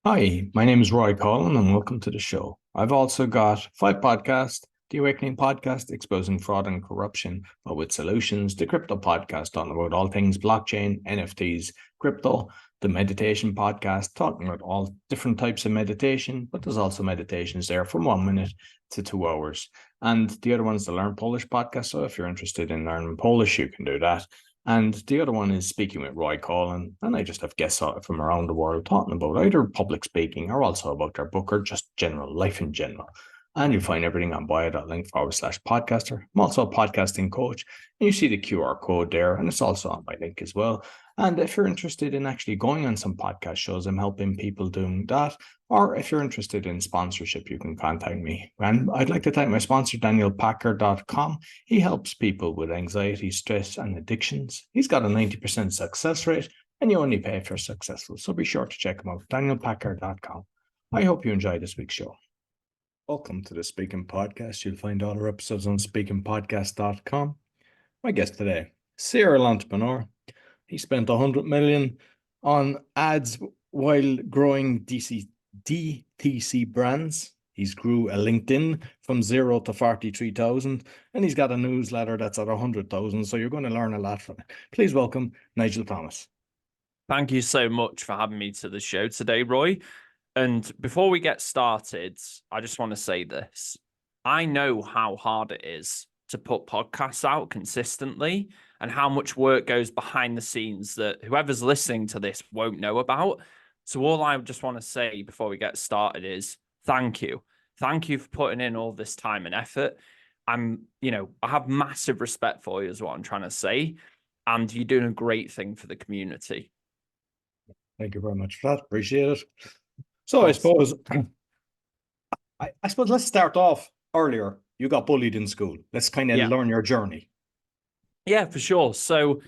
Hi, my name is Roy Collin and welcome to the show. I've also got five podcasts: The Awakening Podcast, exposing fraud and corruption, but with solutions; the Crypto Podcast, on about all things blockchain, NFTs, crypto; the Meditation Podcast, talking about all different types of meditation, but there's also meditations there from 1 minute to 2 hours. And the other one's the Learn Polish Podcast. So if you're interested in learning Polish, you can do that. And the other one is Speaking with Roy Collin. And I just have guests from around the world talking about either public speaking or also about their book or just general life in general. And you'll find everything on bio.link/podcaster. I'm also a podcasting coach. And you see the QR code there, and it's also on my link as well. And if you're interested in actually going on some podcast shows, I'm helping people doing that. Or if you're interested in sponsorship, you can contact me. And I'd like to thank my sponsor, DanielPacker.com. He helps people with anxiety, stress, and addictions. He's got a 90% success rate, and you only pay if you're successful. So be sure to check him out, DanielPacker.com. I hope you enjoy this week's show. Welcome to the Speaking Podcast. You'll find all our episodes on speakingpodcast.com. My guest today, serial entrepreneur. He spent 100 million on ads while growing DTC brands. He's grew a LinkedIn from 0 to 43,000, and he's got a newsletter that's at 100,000. So you're going to learn a lot from it. Please welcome Nigel Thomas. Thank you so much for having me to the show today, Roy. And before we get started, I just want to say this. I know how hard it is to put podcasts out consistently and how much work goes behind the scenes that whoever's listening to this won't know about. So all I just want to say before we get started is thank you. Thank you for putting in all this time and effort. I have massive respect for you is what I'm trying to say. And you're doing a great thing for the community. Thank you very much for that. Appreciate it. So I suppose let's start off earlier. You got bullied in school. Let's kind of learn your journey. Yeah, for sure. So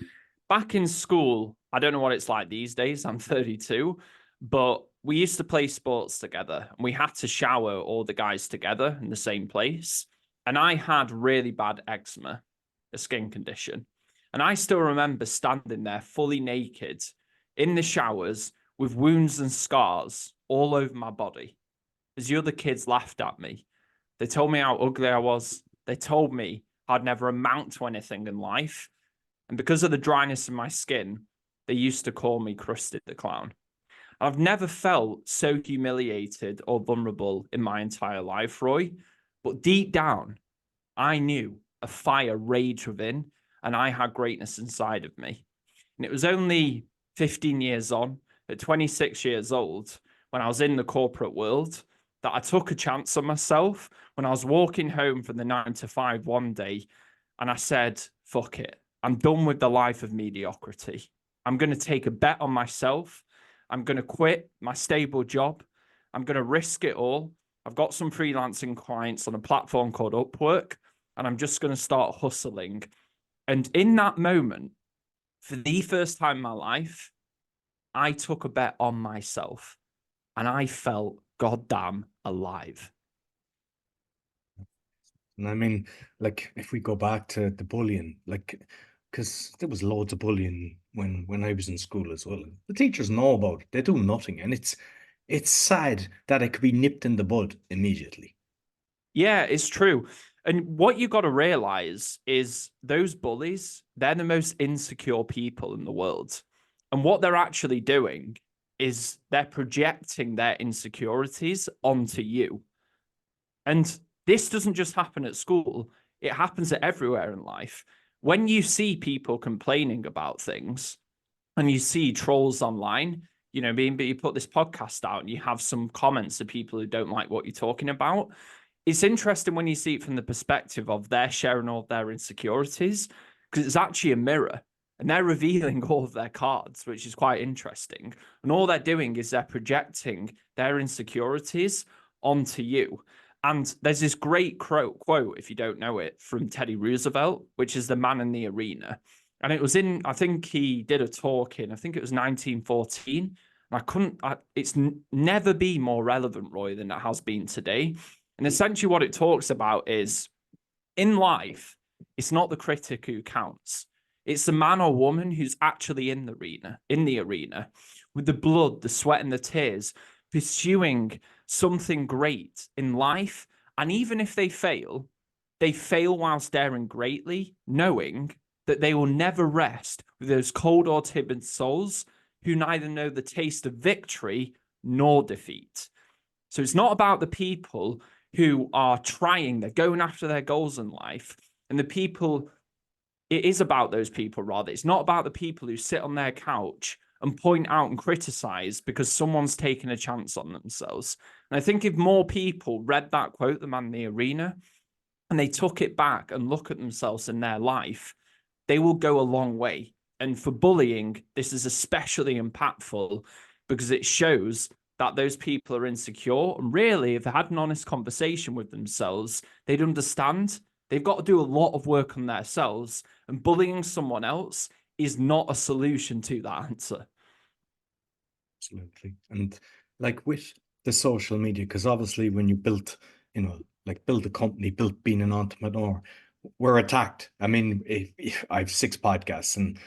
back in school, I don't know what it's like these days. I'm 32, but we used to play sports together and we had to shower all the guys together in the same place. And I had really bad eczema, a skin condition. And I still remember standing there fully naked in the showers with wounds and scars all over my body. As the other kids laughed at me. They told me how ugly I was. They told me I'd never amount to anything in life. And because of the dryness of my skin, they used to call me Krusty the Clown. I've never felt so humiliated or vulnerable in my entire life, Roy. But deep down, I knew a fire raged within and I had greatness inside of me. And it was only 15 years on, at 26 years old, when I was in the corporate world, that I took a chance on myself when I was walking home from the 9 to 5 one day. And I said, fuck it. I'm done with the life of mediocrity. I'm going to take a bet on myself. I'm going to quit my stable job. I'm going to risk it all. I've got some freelancing clients on a platform called Upwork, and I'm just going to start hustling. And in that moment, for the first time in my life, I took a bet on myself and I felt goddamn alive. And I mean, like, if we go back to the bullying, like, because there was loads of bullying when I was in school as well. The teachers know about it. They do nothing. And it's sad that it could be nipped in the bud immediately. Yeah, it's true. And what you got to realize is those bullies, they're the most insecure people in the world. And what they're actually doing is they're projecting their insecurities onto you. And this doesn't just happen at school. It happens everywhere in life. When you see people complaining about things and you see trolls online, but you put this podcast out and you have some comments of people who don't like what you're talking about. It's interesting when you see it from the perspective of they're sharing all their insecurities, because it's actually a mirror and they're revealing all of their cards, which is quite interesting. And all they're doing is they're projecting their insecurities onto you. And there's this great quote, if you don't know it, from Teddy Roosevelt, which is The Man in the Arena. And it was I think he did a talk I think it was 1914. And it's never been more relevant, Roy, than it has been today. And essentially what it talks about is, in life, it's not the critic who counts. It's the man or woman who's actually in the arena, with the blood, the sweat, and the tears, pursuing something great in life. And even if they fail whilst daring greatly, knowing that they will never rest with those cold or timid souls who neither know the taste of victory nor defeat. So it's not about the people who are trying, they're going after their goals in life. And it is about those people rather. It's not about the people who sit on their couch and point out and criticize because someone's taken a chance on themselves. And I think if more people read that quote, The Man in the Arena, and they took it back and look at themselves in their life, they will go a long way. And for bullying, this is especially impactful because it shows that those people are insecure. And really, if they had an honest conversation with themselves, they'd understand they've got to do a lot of work on themselves. And bullying someone else is not a solution to that answer. Absolutely. And like with the social media, because obviously when you built, build a company, built being an entrepreneur, we're attacked. I mean, if I have 6 podcasts and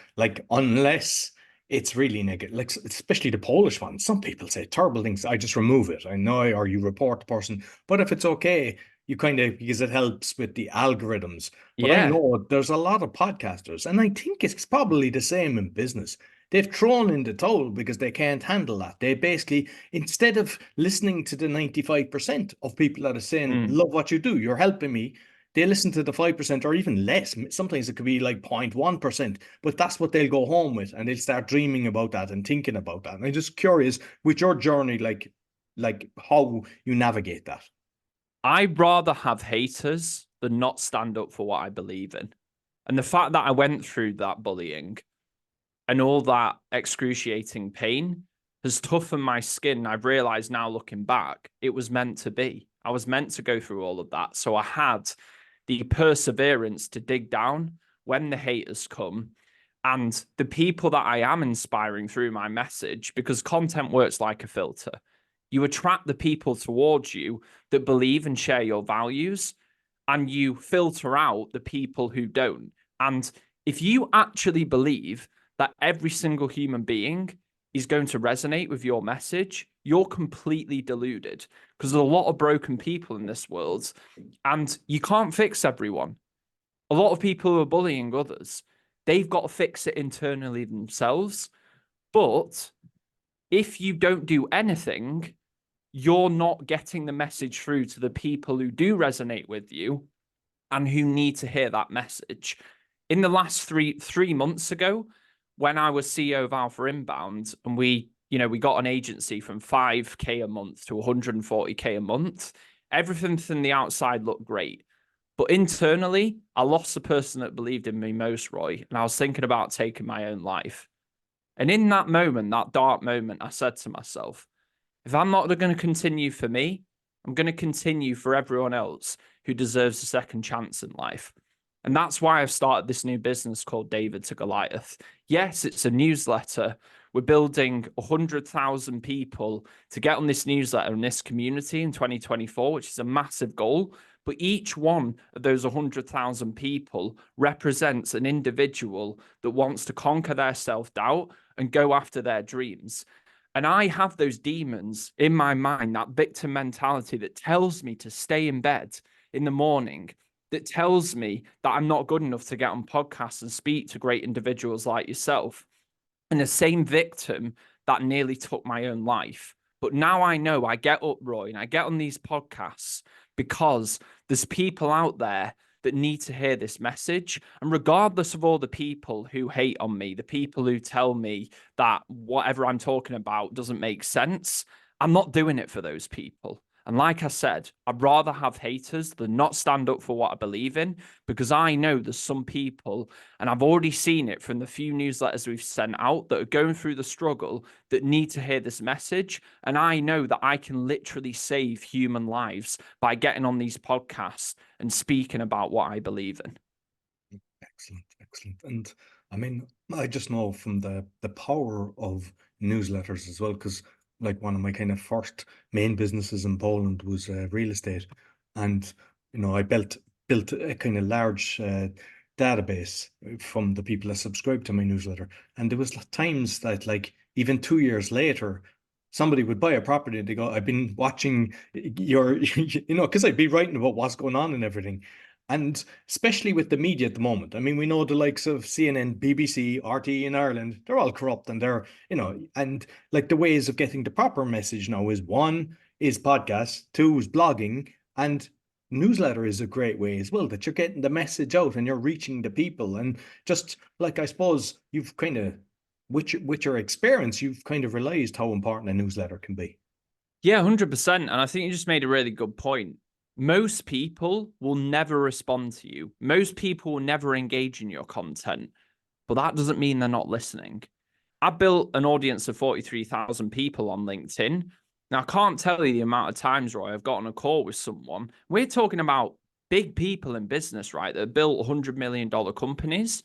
unless it's really negative, especially the Polish ones, some people say terrible things. I just remove it. I know, or you report the person, but if it's okay, you because it helps with the algorithms. But I know there's a lot of podcasters, and I think it's probably the same in business. They've thrown in the towel because they can't handle that. They basically, instead of listening to the 95% of people that are saying, love what you do, you're helping me, they listen to the 5% or even less. Sometimes it could be 0.1%, but that's what they'll go home with, and they'll start dreaming about that and thinking about that. And I'm just curious with your journey, how you navigate that. I'd rather have haters than not stand up for what I believe in. And the fact that I went through that bullying and all that excruciating pain has toughened my skin. I've realized now, looking back, it was meant to be. I was meant to go through all of that. So I had the perseverance to dig down when the haters come, and the people that I am inspiring through my message, because content works like a filter. You attract the people towards you that believe and share your values, and you filter out the people who don't. And if you actually believe that every single human being is going to resonate with your message, you're completely deluded, because there's a lot of broken people in this world and you can't fix everyone. A lot of people who are bullying others, they've got to fix it internally themselves. But if you don't do anything, you're not getting the message through to the people who do resonate with you and who need to hear that message. In the last three months ago, when I was CEO of Alpha Inbound, and we got an agency from 5K a month to 140K a month, everything from the outside looked great. But internally, I lost the person that believed in me most, Roy, and I was thinking about taking my own life. And in that moment, that dark moment, I said to myself, if I'm not going to continue for me, I'm going to continue for everyone else who deserves a second chance in life. And that's why I've started this new business called David to Goliath. Yes, it's a newsletter. We're building 100,000 people to get on this newsletter in this community in 2024, which is a massive goal. But each one of those 100,000 people represents an individual that wants to conquer their self-doubt and go after their dreams. And I have those demons in my mind, that victim mentality that tells me to stay in bed in the morning, that tells me that I'm not good enough to get on podcasts and speak to great individuals like yourself. And the same victim that nearly took my own life. But now I know I get up, Roy, and I get on these podcasts because there's people out there that need to hear this message. And regardless of all the people who hate on me, the people who tell me that whatever I'm talking about doesn't make sense, I'm not doing it for those people. And like I said, I'd rather have haters than not stand up for what I believe in, because I know there's some people, and I've already seen it from the few newsletters we've sent out, that are going through the struggle, that need to hear this message. And I know that I can literally save human lives by getting on these podcasts and speaking about what I believe in. Excellent, excellent. And I mean, I just know from the power of newsletters as well, because one of my kind of first main businesses in Poland was real estate, and I built a kind of large database from the people that subscribed to my newsletter, and there was times that even 2 years later, somebody would buy a property and they go, I've been watching your, because I'd be writing about what's going on and everything. And especially with the media at the moment. I mean, we know the likes of CNN, BBC, RT in Ireland, they're all corrupt and they're, and like the ways of getting the proper message now is one is podcasts, two is blogging, and newsletter is a great way as well, that you're getting the message out and you're reaching the people. And just like, I suppose you've kind of, with your experience, you've kind of realized how important a newsletter can be. Yeah, 100%. And I think you just made a really good point. Most people will never respond to you. Most people will never engage in your content, but that doesn't mean they're not listening. I built an audience of 43,000 people on LinkedIn. Now, I can't tell you the amount of times, Roy, I've got on a call with someone. We're talking about big people in business, right? That built $100 million companies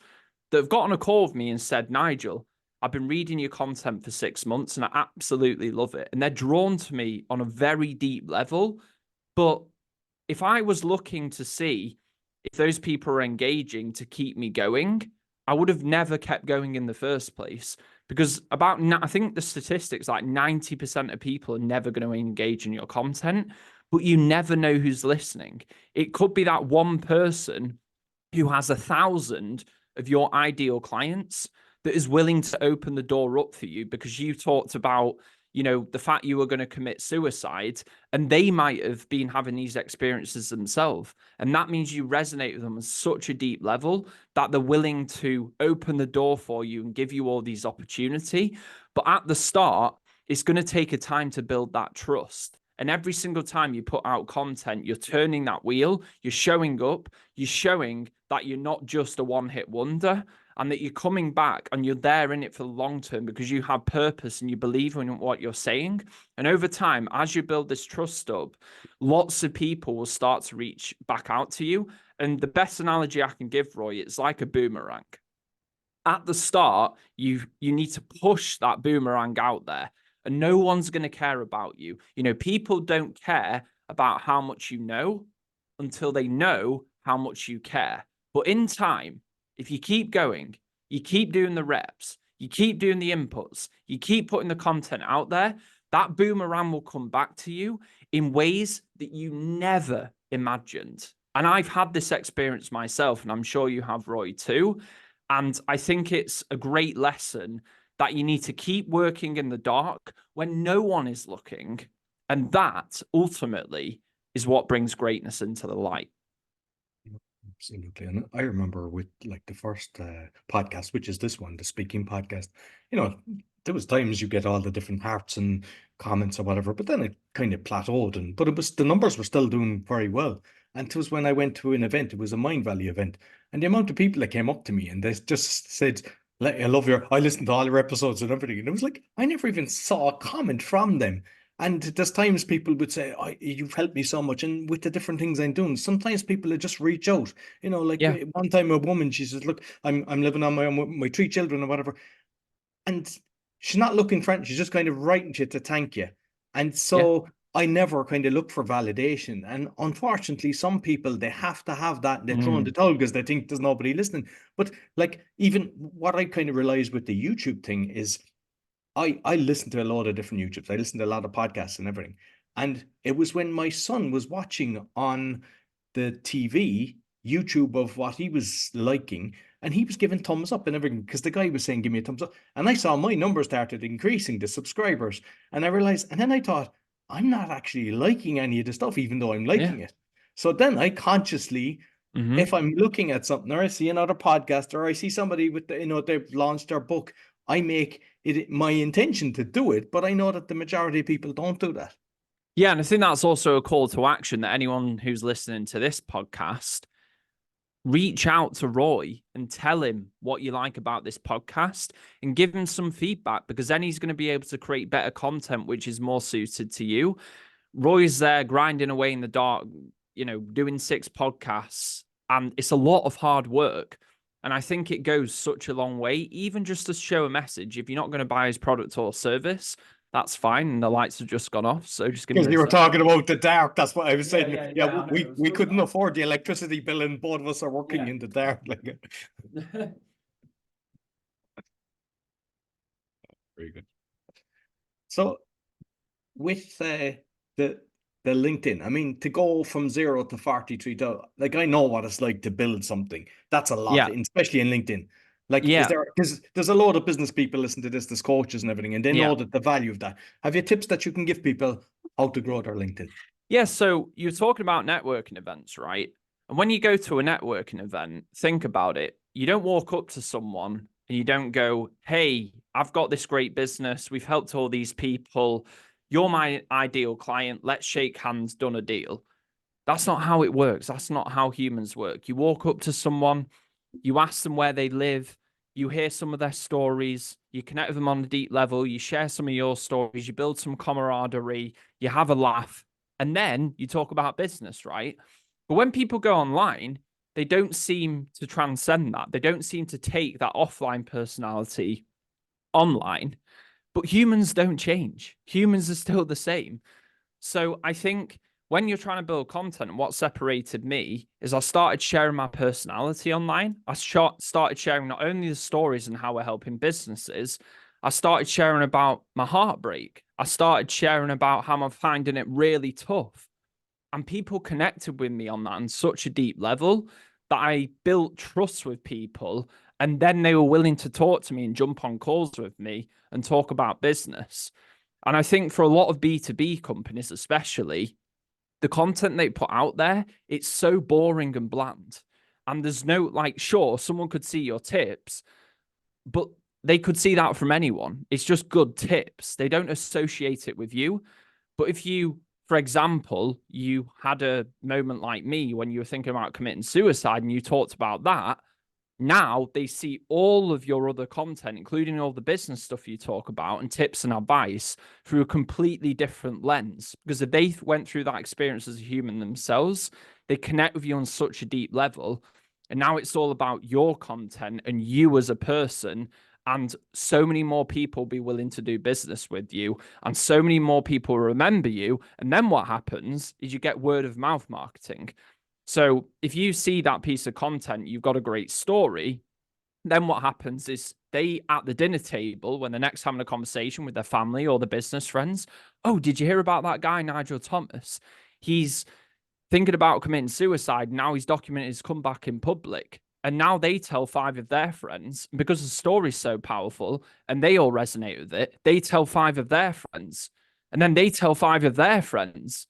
that have got on a call with me and said, Nigel, I've been reading your content for 6 months and I absolutely love it. And they're drawn to me on a very deep level. But if I was looking to see if those people are engaging to keep me going, I would have never kept going in the first place, because I think the statistics, like 90% of people are never going to engage in your content, but you never know who's listening. It could be that one person who has 1,000 of your ideal clients that is willing to open the door up for you because you talked about, the fact you were going to commit suicide, and they might have been having these experiences themselves. And that means you resonate with them on such a deep level that they're willing to open the door for you and give you all these opportunity. But at the start, it's going to take a time to build that trust. And every single time you put out content, you're turning that wheel, you're showing up, you're showing that you're not just a one-hit wonder, and that you're coming back and you're there in it for the long term because you have purpose and you believe in what you're saying. And over time, as you build this trust up, lots of people will start to reach back out to you. And the best analogy I can give, Roy, it's like a boomerang. At the start, you need to push that boomerang out there, and no one's going to care about you. People don't care about how much you know until they know how much you care. But in time, if you keep going, you keep doing the reps, you keep doing the inputs, you keep putting the content out there, that boomerang will come back to you in ways that you never imagined. And I've had this experience myself, and I'm sure you have, Roy, too. And I think it's a great lesson that you need to keep working in the dark when no one is looking. And that ultimately is what brings greatness into the light. Absolutely. And I remember with like the first podcast, which is this one, the speaking podcast, there was times you get all the different hearts and comments or whatever, but then it kind of plateaued. But the numbers were still doing very well. And it was when I went to an event, it was a Mind Valley event, and the amount of people that came up to me and they just said, I listened to all your episodes and everything. And it was like, I never even saw a comment from them. And there's times people would say, you've helped me so much. And with the different things I'm doing, sometimes people would just reach out. Like one time a woman, she says, look, I'm living on my own with my 3 children or whatever. And she's not looking for it. She's just kind of writing to you to thank you. And so I never kind of look for validation. And unfortunately, some people, they have to have that. They throw in the towel because they think there's nobody listening. But like, even what I kind of realized with the YouTube thing is, I listen to a lot of different YouTubes. I listen to a lot of podcasts and everything. And it was when my son was watching on the TV, YouTube, of what he was liking, and he was giving thumbs up and everything because the guy was saying, give me a thumbs up. And I saw my numbers started increasing, the subscribers. And I realized, and then I thought, I'm not actually liking any of the stuff, even though I'm liking it. So then I consciously, if I'm looking at something or I see another podcast or I see somebody with they've launched their book, I make it my intention to do it, but I know that the majority of people don't do that. Yeah, and I think that's also a call to action that anyone who's listening to this podcast, reach out to Roy and tell him what you like about this podcast and give him some feedback, because then he's going to be able to create better content, which is more suited to you. Roy's there grinding away in the dark, doing 6 podcasts, and it's a lot of hard work. And I think it goes such a long way, even just to show a message. If you're not going to buy his product or service, that's fine. And the lights have just gone off. So just give me. Because you were talking about the dark. That's what I was saying. Yeah, we couldn't afford the electricity bill, and both of us are working in the dark. Very good. So with the LinkedIn, I mean, to go from 0 to 43, like, I know what it's like to build something. That's a lot, Yeah. especially in LinkedIn. Like, Yeah. because there's a lot of business people listen to this, there's coaches and everything, and they Yeah. know that the value of that. Have you tips that you can give people how to grow their LinkedIn? Yeah. So you're talking about networking events, right? And when you go to a networking event, think about it. You don't walk up to someone and you don't go, "Hey, I've got this great business. We've helped all these people. You're my ideal client. Let's shake hands, done a deal." That's not how it works. That's not how humans work. You walk up to someone, you ask them where they live, you hear some of their stories, you connect with them on a deep level, you share some of your stories, you build some camaraderie, you have a laugh, and then you talk about business, right? But when people go online, they don't seem to transcend that. They don't seem to take that offline personality online. But humans don't change. Humans are still the same. So I think when you're trying to build content, what separated me is I started sharing my personality online. I started sharing not only the stories and how we're helping businesses, I started sharing about my heartbreak. I started sharing about how I'm finding it really tough. And people connected with me on that on such a deep level that I built trust with people. And then they were willing to talk to me and jump on calls with me and talk about business. And I think for a lot of B2B companies, especially, the content they put out there, it's so boring and bland. And there's no, like, sure, someone could see your tips, but they could see that from anyone. It's just good tips. They don't associate it with you. But if you, for example, you had a moment like me when you were thinking about committing suicide and you talked about that, now they see all of your other content, including all the business stuff you talk about and tips and advice through a completely different lens. Because if they went through that experience as a human themselves, they connect with you on such a deep level. And now it's all about your content and you as a person. And so many more people be willing to do business with you, and so many more people remember you. And then what happens is you get word of mouth marketing. So if you see that piece of content, you've got a great story, then what happens is they at the dinner table, when they're next having a conversation with their family or the business friends, "Oh, did you hear about that guy, Nigel Thomas? He's thinking about committing suicide. Now he's documented his comeback in public." And now they tell five of their friends, because the story's so powerful and they all resonate with it, they tell five of their friends. And then they tell five of their friends.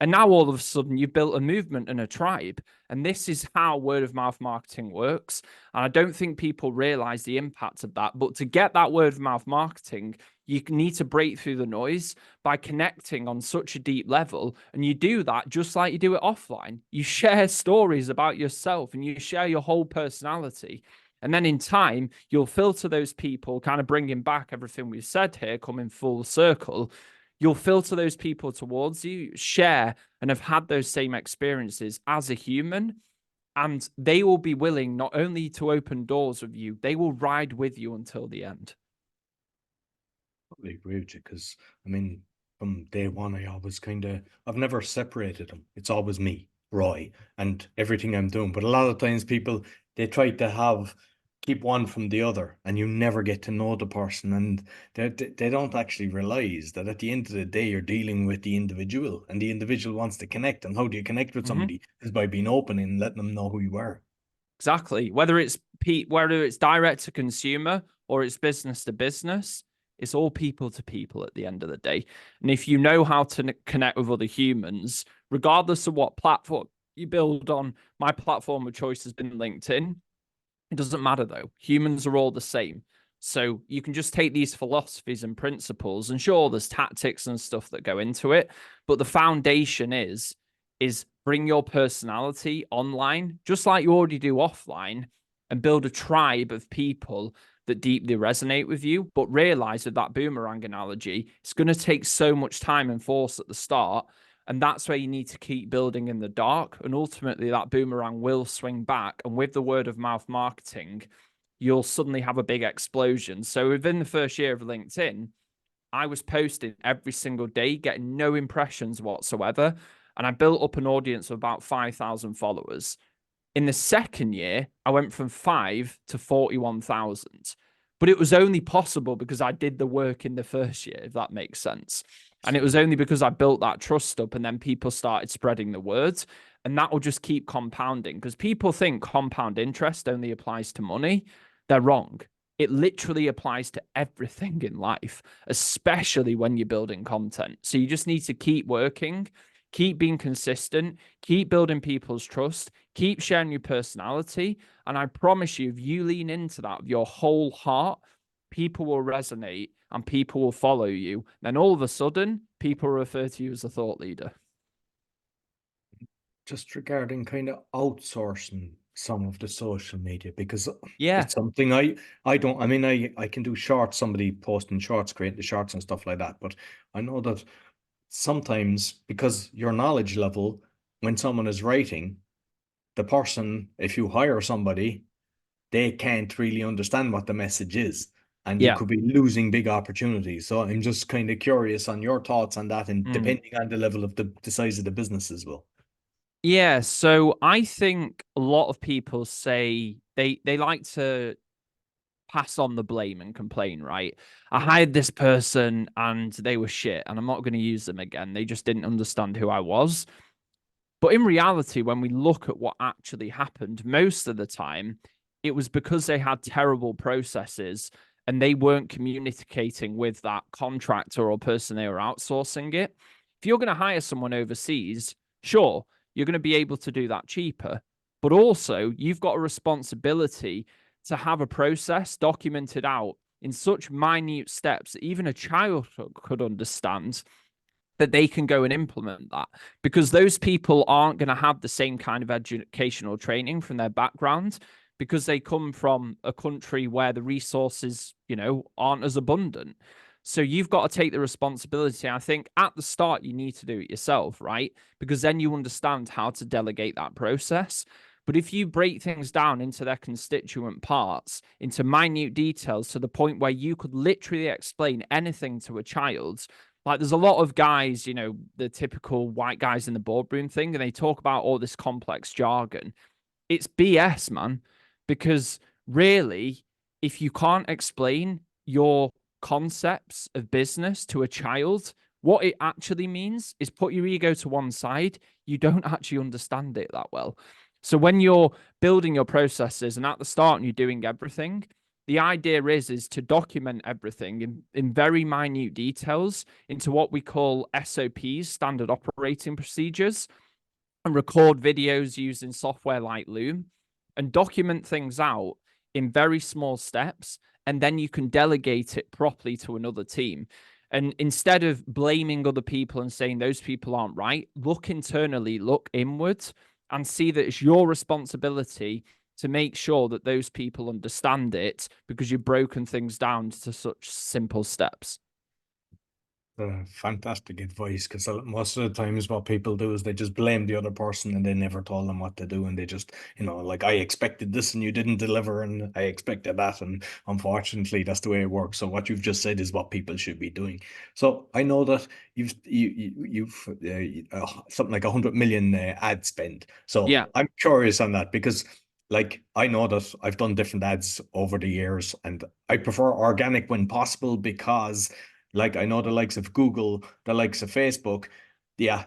And now all of a sudden you've built a movement and a tribe. And this is how word of mouth marketing works. And I don't think people realize the impact of that. But to get that word of mouth marketing, you need to break through the noise by connecting on such a deep level. And you do that just like you do it offline. You share stories about yourself and you share your whole personality. And then in time, you'll filter those people, kind of bringing back everything we've said here, coming full circle. You'll filter those people towards you, share, and have had those same experiences as a human. And they will be willing not only to open doors with you, they will ride with you until the end. I agree with you because, I mean, from day one, I've never separated them. It's always me, Roy, and everything I'm doing. But a lot of times people, they try to keep one from the other, and you never get to know the person. And they don't actually realize that at the end of the day, you're dealing with the individual, and the individual wants to connect. And how do you connect with somebody? Is by being open and letting them know who you are. Exactly. Whether it's direct to consumer or it's business to business, it's all people to people at the end of the day. And if you know how to connect with other humans, regardless of what platform you build on, my platform of choice has been LinkedIn. It doesn't matter though. Humans are all the same. So you can just take these philosophies and principles, and sure, there's tactics and stuff that go into it, but the foundation is bring your personality online, just like you already do offline, and build a tribe of people that deeply resonate with you. But realize with that boomerang analogy, it's going to take so much time and force at the start. And that's where you need to keep building in the dark. And ultimately, that boomerang will swing back. And with the word of mouth marketing, you'll suddenly have a big explosion. So within the first year of LinkedIn, I was posting every single day, getting no impressions whatsoever. And I built up an audience of about 5,000 followers. In the second year, I went from 5 to 41,000. But it was only possible because I did the work in the first year, if that makes sense. And it was only because I built that trust up and then people started spreading the word. And that will just keep compounding because people think compound interest only applies to money. They're wrong. It literally applies to everything in life, especially when you're building content. So you just need to keep working, keep being consistent, keep building people's trust, keep sharing your personality. And I promise you, if you lean into that with your whole heart, people will resonate and people will follow you. Then all of a sudden, people refer to you as a thought leader. Just regarding kind of outsourcing some of the social media, because Yeah. it's something I don't, I mean, I can do shorts, somebody posting shorts, creating the shorts and stuff like that, but I know that sometimes because your knowledge level, when someone is writing, the person, if you hire somebody, they can't really understand what the message is, and you Yeah. could be losing big opportunities. So I'm just kind of curious on your thoughts on that, and depending on the level of the size of the business as well. Yeah, so I think a lot of people say they like to pass on the blame and complain, right? I hired this person and they were shit and I'm not going to use them again. They just didn't understand who I was. But in reality, when we look at what actually happened, most of the time, it was because they had terrible processes and they weren't communicating with that contractor or person they were outsourcing it. If you're going to hire someone overseas, sure, you're going to be able to do that cheaper. But also, you've got a responsibility to have a process documented out in such minute steps that even a child could understand that they can go and implement that, because those people aren't going to have the same kind of educational training from their background because they come from a country where the resources, aren't as abundant. So you've got to take the responsibility. I think at the start, you need to do it yourself, right? Because then you understand how to delegate that process. But if you break things down into their constituent parts, into minute details to the point where you could literally explain anything to a child, like there's a lot of guys, the typical white guys in the boardroom thing, and they talk about all this complex jargon. It's BS, man, because really, if you can't explain your concepts of business to a child, what it actually means is put your ego to one side. You don't actually understand it that well. So when you're building your processes and at the start and you're doing everything, the idea is to document everything in very minute details into what we call SOPs, standard operating procedures, and record videos using software like Loom and document things out in very small steps. And then you can delegate it properly to another team. And instead of blaming other people and saying those people aren't right, look internally, look inwards, and see that it's your responsibility to make sure that those people understand it because you've broken things down to such simple steps. Fantastic advice, because most of the times what people do is they just blame the other person and they never told them what to do, and they just, like, I expected this and you didn't deliver and I expected that, and unfortunately that's the way it works. So what you've just said is what people should be doing. So I know that you've something like 100 million ad spend. So Yeah. I'm curious on that because, like, I know that I've done different ads over the years and I prefer organic when possible because, like, I know the likes of Google, the likes of Facebook, yeah,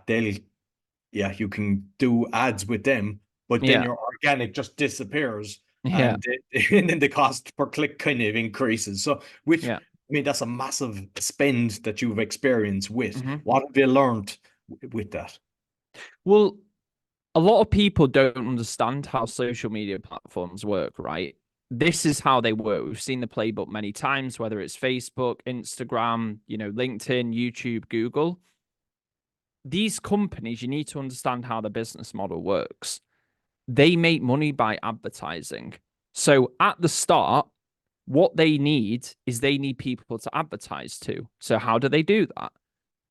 you can do ads with them, but then Yeah. your organic just disappears, Yeah. and and then the cost per click kind of increases. So, which, Yeah. I mean, that's a massive spend that you've experienced with. Mm-hmm. What have you learned with that? Well, a lot of people don't understand how social media platforms work, right? This is how they work. We've seen the playbook many times, whether it's Facebook, Instagram, LinkedIn, YouTube, Google. These companies, you need to understand how the business model works. They make money by advertising. So at the start, what they need is they need people to advertise to. So how do they do that?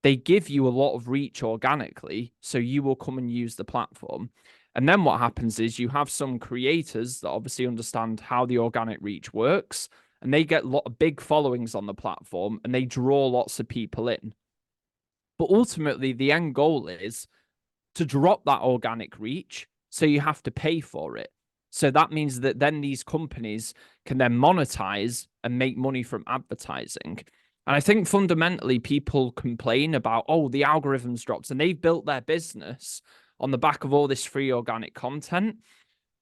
They give you a lot of reach organically, so you will come and use the platform. And then what happens is you have some creators that obviously understand how the organic reach works, and they get a lot of big followings on the platform and they draw lots of people in. But ultimately, the end goal is to drop that organic reach, so you have to pay for it. So that means that then these companies can then monetize and make money from advertising. And I think fundamentally people complain about, oh, the algorithms dropped, and they've built their business on the back of all this free organic content.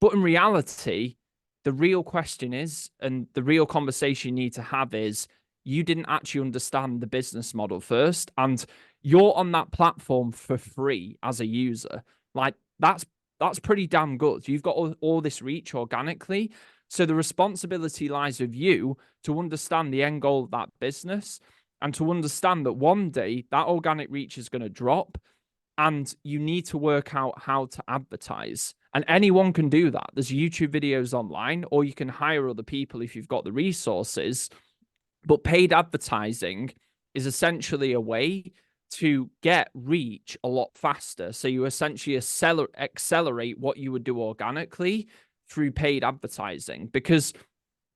But in reality, the real question is, and the real conversation you need to have is, you didn't actually understand the business model first, and you're on that platform for free as a user. Like that's pretty damn good. You've got all this reach organically. So the responsibility lies with you to understand the end goal of that business and to understand that one day that organic reach is going to drop and you need to work out how to advertise. And anyone can do that. There's YouTube videos online, or you can hire other people if you've got the resources. But paid advertising is essentially a way to get reach a lot faster. So you essentially accelerate what you would do organically through paid advertising. Because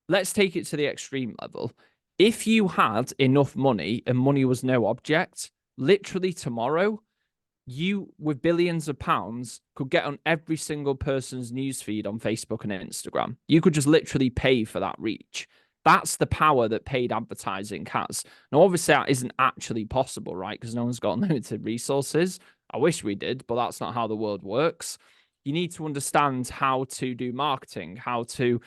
let's take it to the extreme level. If you had enough money and money was no object, literally tomorrow, you with billions of pounds could get on every single person's newsfeed on Facebook and Instagram. You could just literally pay for that reach. That's the power that paid advertising has. Now, obviously, that isn't actually possible, right? Because no one's got unlimited resources. I wish we did, but that's not how the world works. You need to understand how to do marketing, how to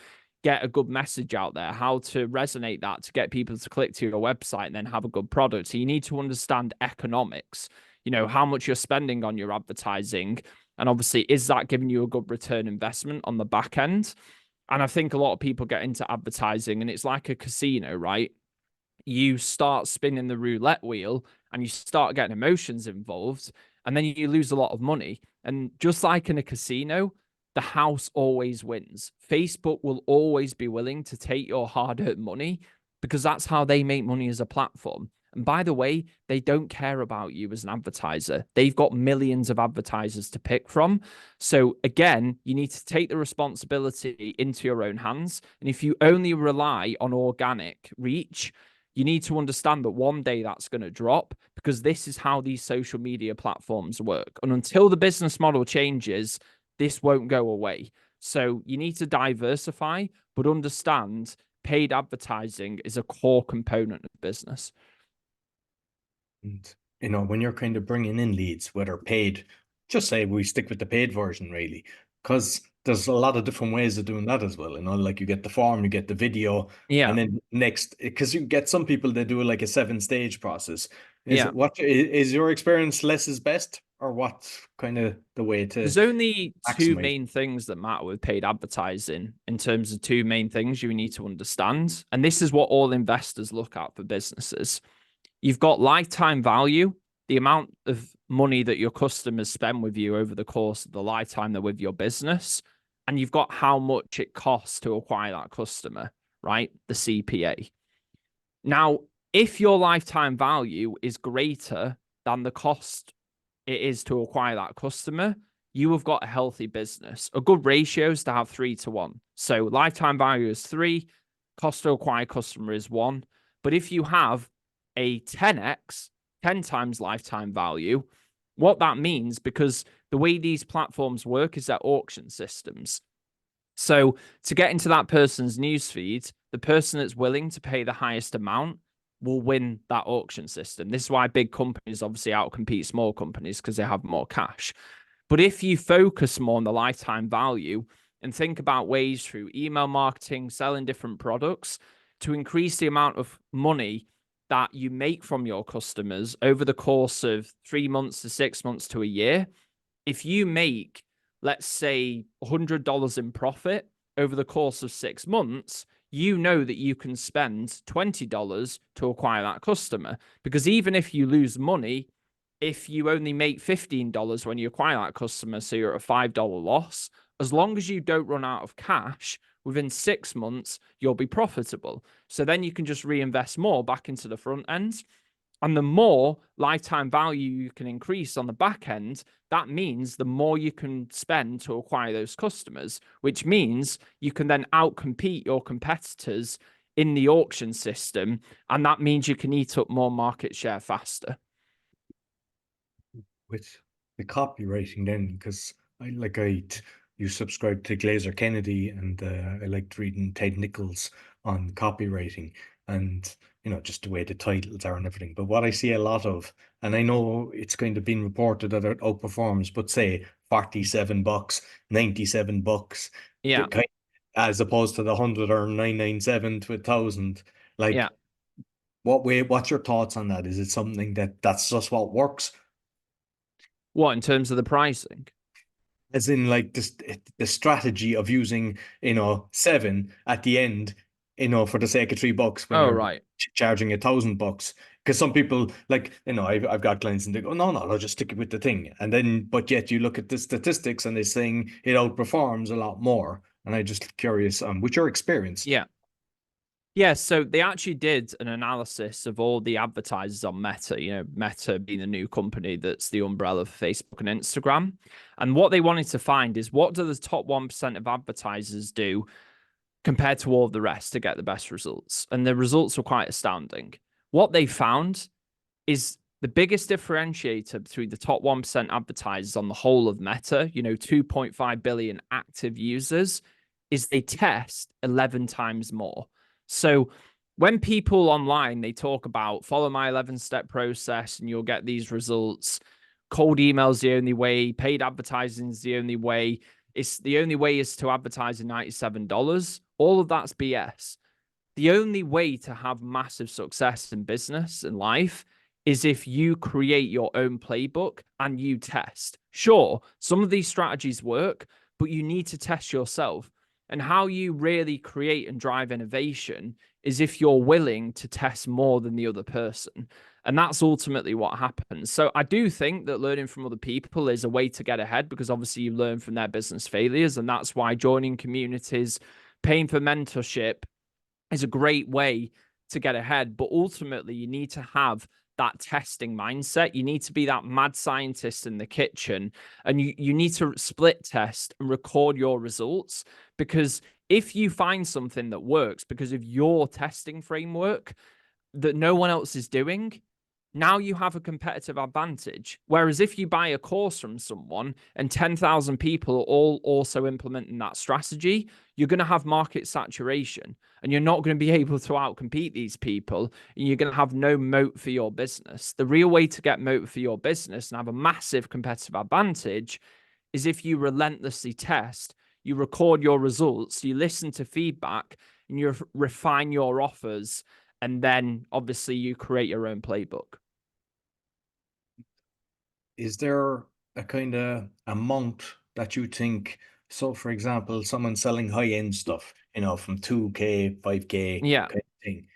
get a good message out there, how to resonate that to get people to click to your website and then have a good product. So you need to understand economics, how much you're spending on your advertising. And obviously, is that giving you a good return investment on the back end? And I think a lot of people get into advertising and it's like a casino, right? You start spinning the roulette wheel and you start getting emotions involved and then you lose a lot of money. And just like in a casino, the house always wins. Facebook will always be willing to take your hard-earned money because that's how they make money as a platform. And by the way, they don't care about you as an advertiser. They've got millions of advertisers to pick from. So again, you need to take the responsibility into your own hands. And if you only rely on organic reach, you need to understand that one day that's going to drop because this is how these social media platforms work. And until the business model changes, this won't go away. So you need to diversify, but understand paid advertising is a core component of business. And, when you're kind of bringing in leads, whether paid, just say we stick with the paid version, really, because there's a lot of different ways of doing that as well. Like you get the form, you get the video, and then next, because you get some people that do like a 7-stage process. Is your experience less is best, or what kind of the way to There's only two maximize? main things that matter with paid advertising in terms of two main things you need to understand. And this is what all investors look at for businesses. You've got lifetime value, the amount of money that your customers spend with you over the course of the lifetime they're with your business. And you've got how much it costs to acquire that customer, right? The CPA. Now, if your lifetime value is greater than the cost it is to acquire that customer, you have got a healthy business. A good ratio is to have 3-to-1. So lifetime value is 3, cost to acquire customer is 1. But if you have a 10x, 10 times lifetime value, what that means, because the way these platforms work is they're auction systems. So to get into that person's newsfeed, the person that's willing to pay the highest amount will win that auction system. This is why big companies obviously outcompete small companies because they have more cash. But if you focus more on the lifetime value and think about ways through email marketing, selling different products to increase the amount of money that you make from your customers over the course of 3 months to 6 months to a year, if you make, let's say, $100 in profit over the course of 6 months, you know that you can spend $20 to acquire that customer. Because even if you lose money, if you only make $15 when you acquire that customer, so you're at a $5 loss, as long as you don't run out of cash, within 6 months, you'll be profitable. So then you can just reinvest more back into the front end. And the more lifetime value you can increase on the back end, that means the more you can spend to acquire those customers, which means you can then outcompete your competitors in the auction system. And that means you can eat up more market share faster. With the copywriting then, because you subscribe to Glazer Kennedy, and I liked reading Ted Nichols on copywriting. and just the way the titles are and everything. But what I see a lot of, and I know it's kind of been reported that it outperforms, but say $47, $97, Yeah. as opposed to the 100 or 997 to 1,000. Like, Yeah. what's your thoughts on that? Is it something that's just what works? What, in terms of the pricing? As in, like, the strategy of using, 7 at the end, for the sake of $3 when Oh, you're right. charging $1,000. Because some people, like, I've got clients and they go, no, I'll just stick it with the thing. And then, but yet you look at the statistics and they're saying it outperforms a lot more. And I'm just curious, with your experience. Yeah. Yeah, so they actually did an analysis of all the advertisers on Meta, Meta being the new company that's the umbrella for Facebook and Instagram. And what they wanted to find is, what do the top 1% of advertisers do compared to all of the rest to get the best results? And the results were quite astounding. What they found is the biggest differentiator between the top 1% advertisers on the whole of Meta, 2.5 billion active users, is they test 11 times more. So when people online, they talk about follow my 11-step process and you'll get these results. Cold email is the only way. Paid advertising is the only way. It's the only way is to advertise at $97. All of that's BS. The only way to have massive success in business and life is if you create your own playbook and you test. Sure, some of these strategies work, but you need to test yourself. And how you really create and drive innovation is if you're willing to test more than the other person. And that's ultimately what happens. So I do think that learning from other people is a way to get ahead, because obviously you learn from their business failures. And that's why joining communities, paying for mentorship is a great way to get ahead. But ultimately, you need to have that testing mindset. You need to be that mad scientist in the kitchen, and you need to split test and record your results. Because if you find something that works because of your testing framework that no one else is doing, now you have a competitive advantage. Whereas if you buy a course from someone and 10,000 people are all also implementing that strategy, you're going to have market saturation and you're not going to be able to outcompete these people, and you're going to have no moat for your business. The real way to get moat for your business and have a massive competitive advantage is if you relentlessly test, you record your results, you listen to feedback, and you refine your offers, and then obviously you create your own playbook. Is there a kind of amount that you think? So, for example, someone selling high-end stuff, from 2K, 5K Yeah. kind of thing,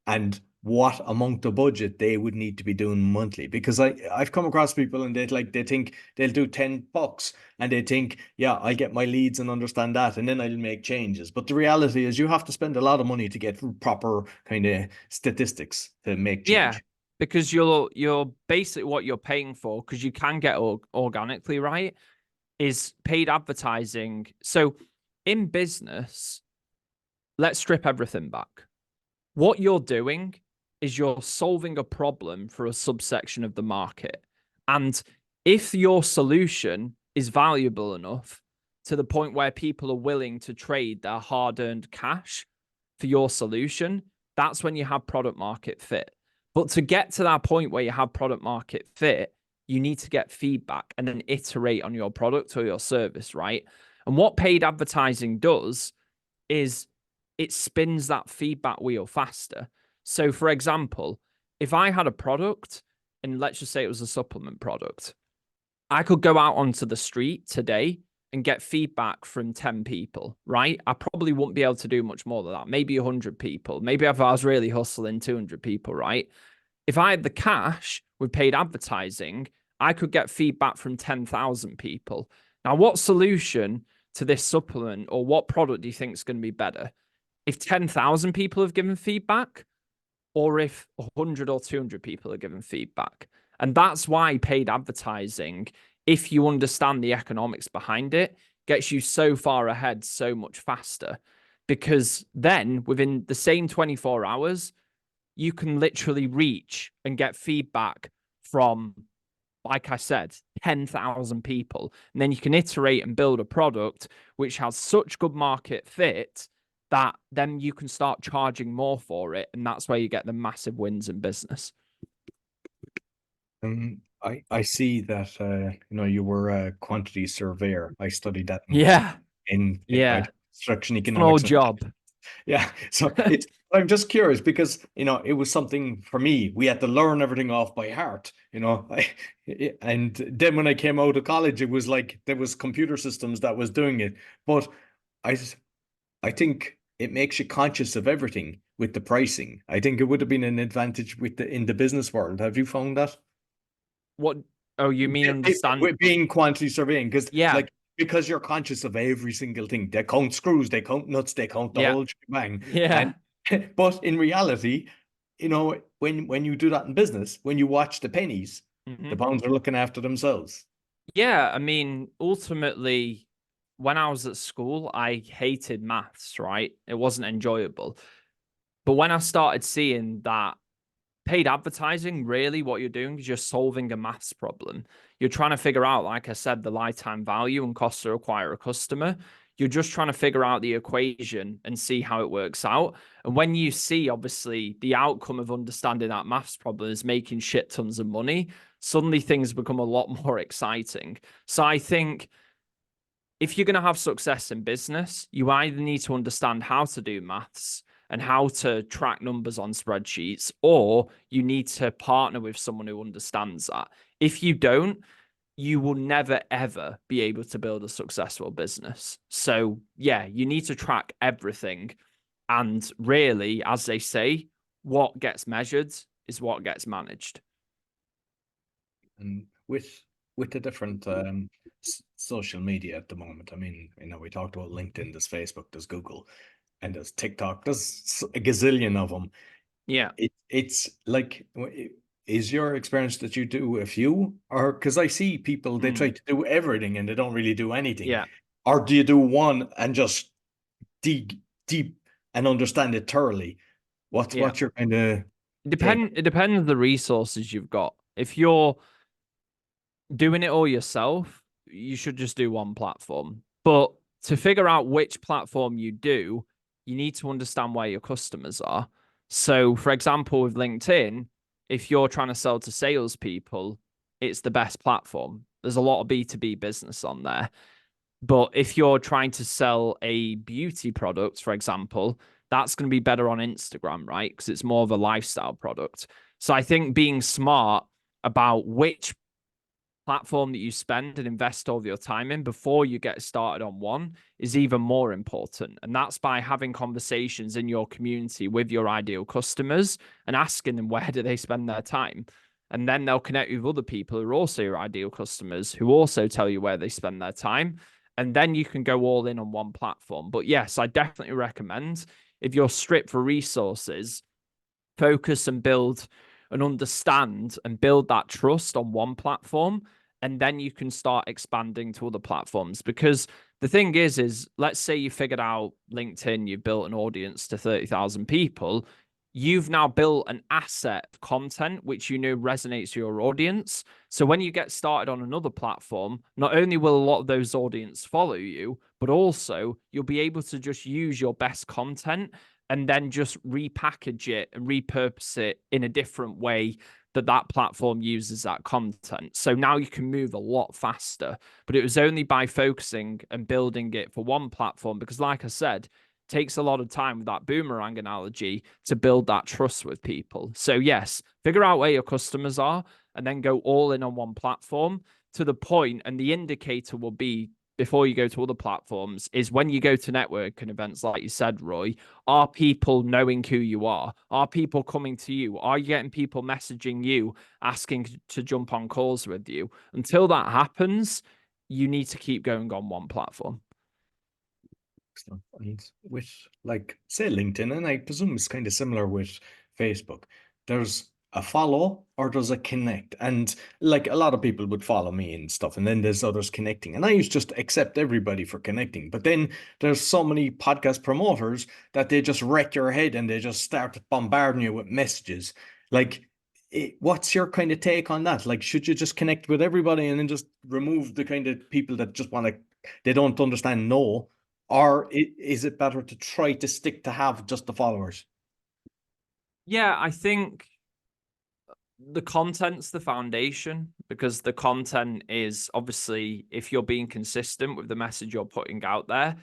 and what amount of budget they would need to be doing monthly? Because I've come across people and they think they'll do $10 and they think, yeah, I'll get my leads and understand that, and then I'll make changes. But the reality is you have to spend a lot of money to get proper kind of statistics to make Yeah, change. because you're basically what you're paying for, because you can get organically, right, is paid advertising. So in business, let's strip everything back. What you're doing is you're solving a problem for a subsection of the market. And if your solution is valuable enough to the point where people are willing to trade their hard-earned cash for your solution, that's when you have product market fit. But to get to that point where you have product market fit, you need to get feedback and then iterate on your product or your service, right? And what paid advertising does is it spins that feedback wheel faster. So, for example, if I had a product, and let's just say it was a supplement product, I could go out onto the street today and get feedback from 10 people, right? I probably wouldn't be able to do much more than that. Maybe 100 people. Maybe if I was really hustling, 200 people, right? If I had the cash with paid advertising, I could get feedback from 10,000 people. Now, what solution to this supplement or what product do you think is going to be better? If 10,000 people have given feedback, or if 100 or 200 people are giving feedback? And that's why paid advertising, if you understand the economics behind it, gets you so far ahead so much faster. Because then within the same 24 hours, you can literally reach and get feedback from, like I said, 10,000 people. And then you can iterate and build a product which has such good market fit that then you can start charging more for it. And that's where you get the massive wins in business. I see that you were a quantity surveyor. I studied that Yeah. in construction Small economics. job. Yeah, so I'm just curious because it was something for me. We had to learn everything off by heart, and then when I came out of college, it was like there was computer systems that was doing it. But I I think it makes you conscious of everything with the pricing. I think it would have been an advantage in the business world. Have you found that? What? Oh, you mean understand? With being quantity surveying, Yeah. because you're conscious of every single thing. They count screws, they count nuts, they count the Yeah. whole shebang. Yeah. And but in reality, when you do that in business, when you watch the pennies, the Mhm. pounds are looking after themselves. Yeah. I mean, ultimately, when I was at school, I hated maths, right? It wasn't enjoyable. But when I started seeing that paid advertising, really what you're doing is you're solving a maths problem. You're trying to figure out, like I said, the lifetime value and cost to acquire a customer. You're just trying to figure out the equation and see how it works out. And when you see, obviously, the outcome of understanding that maths problem is making shit tons of money, suddenly things become a lot more exciting. So I think if you're going to have success in business, you either need to understand how to do maths and how to track numbers on spreadsheets, or you need to partner with someone who understands that. If you don't, you will never, ever be able to build a successful business. So, yeah, you need to track everything. And really, as they say, what gets measured is what gets managed. And with the different social media at the moment, I mean, we talked about LinkedIn, there's Facebook, there's Google, and there's TikTok. There's a gazillion of them. Yeah. It's like, is your experience that you do a few, or because I see people they try to do everything and they don't really do anything, Yeah. or do you do one and just dig deep and understand it thoroughly? Yeah. What's your kind of take? It depends on the resources you've got. If you're doing it all yourself, you should just do one platform. But to figure out which platform you do, you need to understand where your customers are. So, for example, with LinkedIn, if you're trying to sell to salespeople, it's the best platform. There's a lot of B2B business on there. But if you're trying to sell a beauty product, for example, that's going to be better on Instagram, right? Because it's more of a lifestyle product. So I think being smart about which platform that you spend and invest all of your time in before you get started on one is even more important. And that's by having conversations in your community with your ideal customers and asking them where do they spend their time. And then they'll connect with other people who are also your ideal customers who also tell you where they spend their time. And then you can go all in on one platform. But yes, I definitely recommend if you're stripped for resources, focus and build and understand and build that trust on one platform, and then you can start expanding to other platforms. Because the thing is let's say you figured out LinkedIn, you've built an audience to 30,000 people, you've now built an asset of content which you know resonates with your audience. So when you get started on another platform, not only will a lot of those audience follow you, but also you'll be able to just use your best content and then just repackage it and repurpose it in a different way that platform uses that content. So now you can move a lot faster. But it was only by focusing and building it for one platform, because like I said, it takes a lot of time with that boomerang analogy to build that trust with people. So yes, figure out where your customers are and then go all in on one platform to the point, and the indicator will be before you go to other platforms is when you go to networking events, like you said, Roy, are people knowing who you are? Are people coming to you? Are you getting people messaging you, asking to jump on calls with you? Until that happens, you need to keep going on one platform. And with, like, say, LinkedIn, and I presume it's kind of similar with Facebook, there's a follow or there's a connect. And like a lot of people would follow me and stuff, and then there's others connecting. And I used to just accept everybody for connecting. But then there's so many podcast promoters that they just wreck your head and they just start bombarding you with messages. Like, what's your kind of take on that? Like, should you just connect with everybody and then just remove the kind of people that just want to, they don't understand no? Or is it better to try to stick to have just the followers? Yeah, I think the content's the foundation, because the content is obviously, if you're being consistent with the message you're putting out there,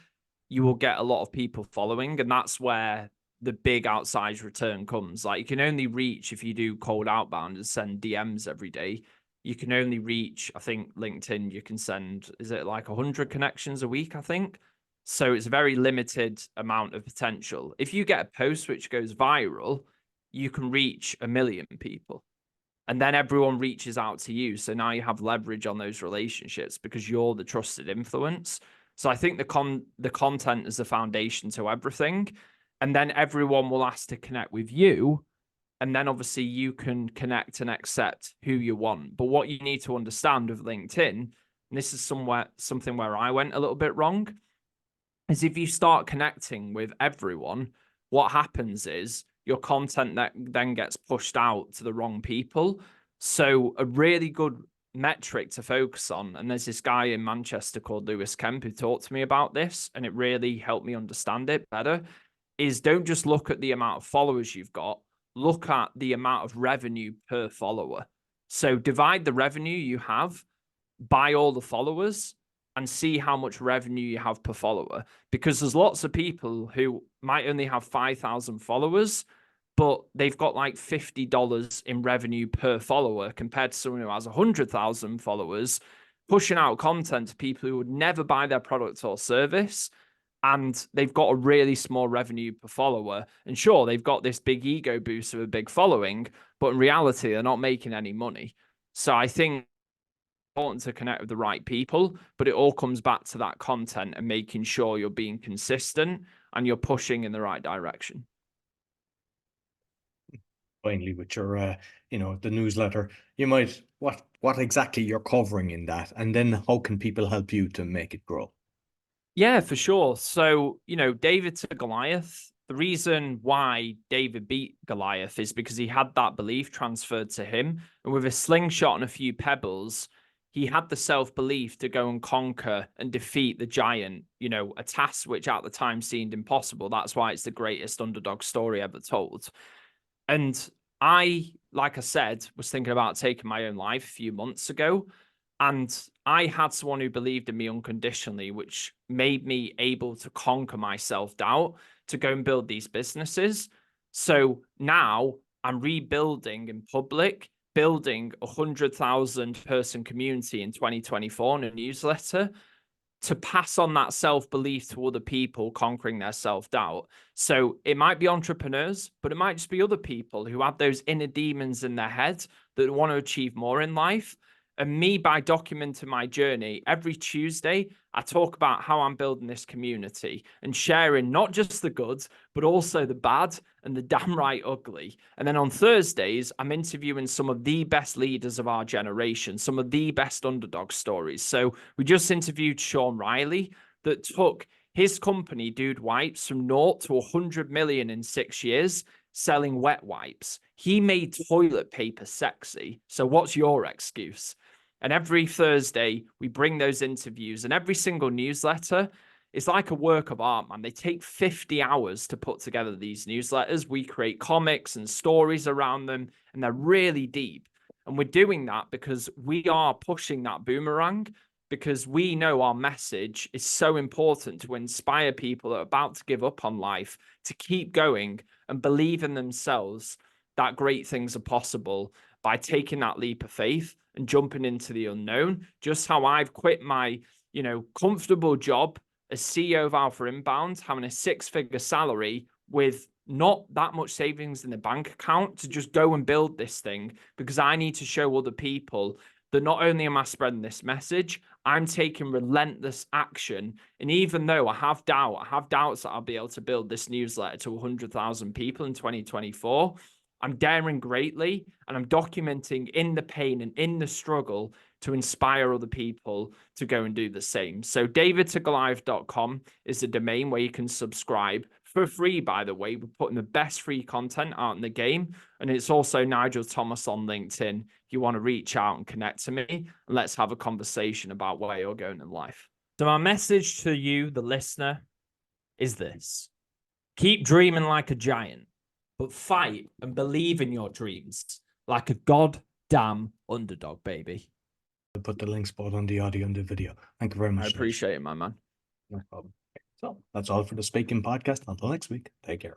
you will get a lot of people following. And that's where the big outsized return comes. Like, you can only reach, if you do cold outbound and send DMs every day, you can only reach, I think LinkedIn, you can send, is it like 100 connections a week, I think? So it's a very limited amount of potential. If you get a post which goes viral, you can reach 1 million people. And then everyone reaches out to you. So now you have leverage on those relationships because you're the trusted influence. So I think the content is the foundation to everything. And then everyone will ask to connect with you. And then obviously you can connect and accept who you want. But what you need to understand with LinkedIn, and this is something where I went a little bit wrong, is if you start connecting with everyone, what happens is your content that then gets pushed out to the wrong people. So a really good metric to focus on, and there's this guy in Manchester called Lewis Kemp who talked to me about this, and it really helped me understand it better, is don't just look at the amount of followers you've got, look at the amount of revenue per follower. So divide the revenue you have by all the followers and see how much revenue you have per follower, because there's lots of people who might only have 5,000 followers, but they've got like $50 in revenue per follower compared to someone who has 100,000 followers, pushing out content to people who would never buy their product or service. And they've got a really small revenue per follower. And sure, they've got this big ego boost of a big following, but in reality, they're not making any money. So I think important to connect with the right people, but it all comes back to that content and making sure you're being consistent and you're pushing in the right direction. Finally, with your the newsletter, you might what exactly you're covering in that, and then how can people help you to make it grow? Yeah, for sure. So, David to Goliath, the reason why David beat Goliath is because he had that belief transferred to him. And with a slingshot and a few pebbles, he had the self-belief to go and conquer and defeat the giant, a task which at the time seemed impossible. That's why it's the greatest underdog story ever told. And I, like I said, was thinking about taking my own life a few months ago. And I had someone who believed in me unconditionally, which made me able to conquer my self-doubt to go and build these businesses. So now I'm rebuilding in public, building 100,000 person community in 2024 in a newsletter to pass on that self-belief to other people conquering their self-doubt. So it might be entrepreneurs, but it might just be other people who have those inner demons in their head that want to achieve more in life. And me, by documenting my journey, every Tuesday, I talk about how I'm building this community and sharing not just the good, but also the bad and the damn right ugly. And then on Thursdays, I'm interviewing some of the best leaders of our generation, some of the best underdog stories. So we just interviewed Sean Riley that took his company, Dude Wipes, from 0 to 100 million in 6 years, selling wet wipes. He made toilet paper sexy. So what's your excuse? And every Thursday, we bring those interviews, and every single newsletter is like a work of art, man. They take 50 hours to put together these newsletters. We create comics and stories around them, and they're really deep. And we're doing that because we are pushing that boomerang, because we know our message is so important to inspire people that are about to give up on life to keep going and believe in themselves that great things are possible by taking that leap of faith and jumping into the unknown. Just how I've quit my, comfortable job as CEO of Alpha Inbound, having a 6-figure salary with not that much savings in the bank account to just go and build this thing, because I need to show other people that not only am I spreading this message, I'm taking relentless action. And even though I have doubts that I'll be able to build this newsletter to 100,000 people in 2024, I'm daring greatly, and I'm documenting in the pain and in the struggle to inspire other people to go and do the same. So davidtogoliath.com is the domain where you can subscribe for free, by the way. We're putting the best free content out in the game. And it's also Nigel Thomas on LinkedIn. If you want to reach out and connect to me, and let's have a conversation about where you're going in life. So my message to you, the listener, is this: keep dreaming like a giant, but fight and believe in your dreams like a goddamn underdog, baby. I'll put the links both on the audio and the video. Thank you very much. I appreciate it, my man. No problem. So that's all for the Speaking Podcast. Until next week, take care.